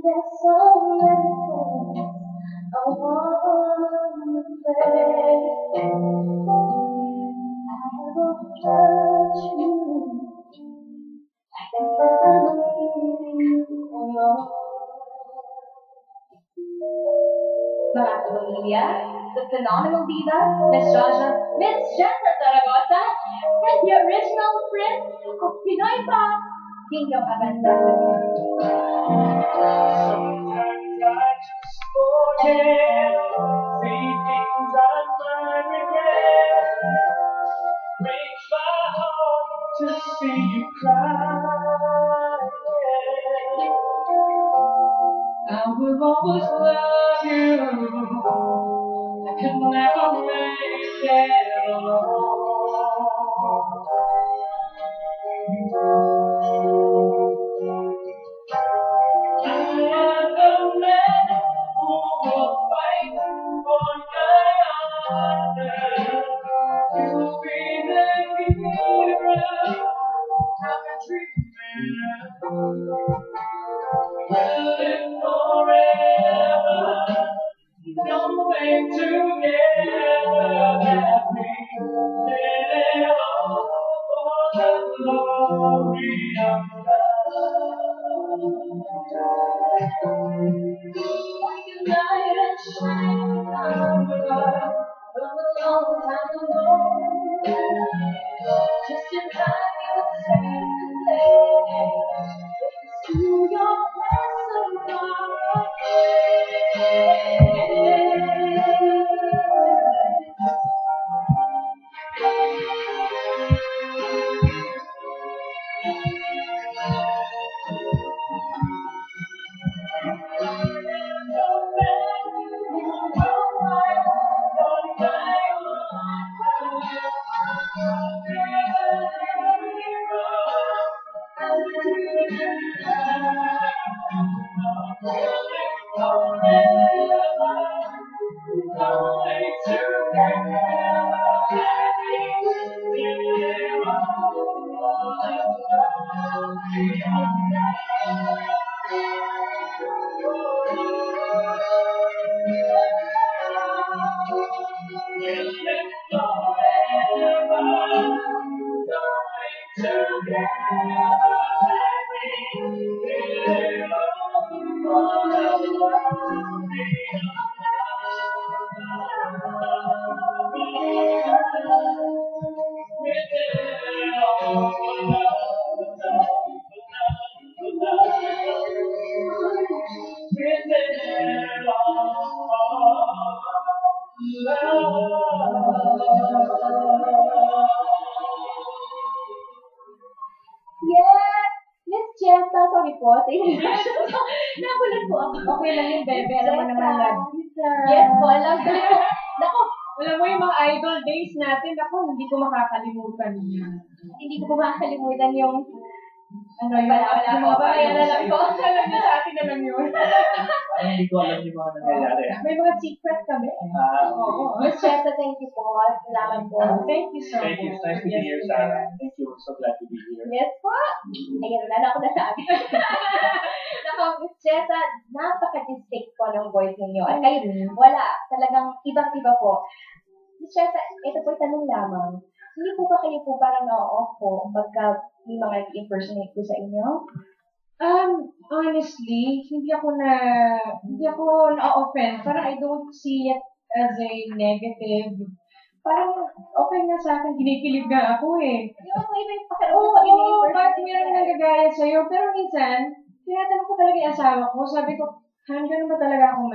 There's so many things I want to say. I will touch you. I can leave you alone. Mga pamilya, the phenomenal diva, Miss Jessa Zaragoza, and the original prince of Pinoy Pop, Dingo Avanza. Sometimes I just forget, see things I might regret. Breaks my heart to see you cry. I will always love you. I could never make it alone. Just in time you would save the day. It's to your blessed heart. Yes! Miss Jessa, sorry po. Nakulat po ako. Okay lang yun, bebe. Alam mo naman love kita. Yes po, alam ko. Nako, Alam mo yung mga idol days natin, ako hindi ko makakalimutan yan. hindi ko po makakalimutan yung Ano yun? wala po. Kaya na lang po. Alam niyo sa atin na lang yun. Parang hindi ko alam yung mga nangyayari. May mga secret kami. Oo. Miss Jessa, thank you po. Salamat po. Thank you so much. Thank you. It's nice to be here, Sarah. Thank you. So glad to be here. Yes po. Ayun, wala na ako nasabi. Nako, Miss Jessa, napaka-distinct po ng voice ninyo. At kayo, wala. Talagang ibang-iba po. Miss Jessa, ito po tanong lamang. Hindi po ba kayo po parang na-off po pagka may mga impersonate po sa inyo? Honestly, hindi ako na-offend. Parang I don't see it as a negative. Parang okay na sa akin, kinikilig na ako eh. Yung po iba yung pakiramdam pag ini-impersonate. Bakit meron nagagaya sa'yo? Pero minsan, tinatanong ko talaga yung asawa ko, sabi ko, hanggang ba talaga ako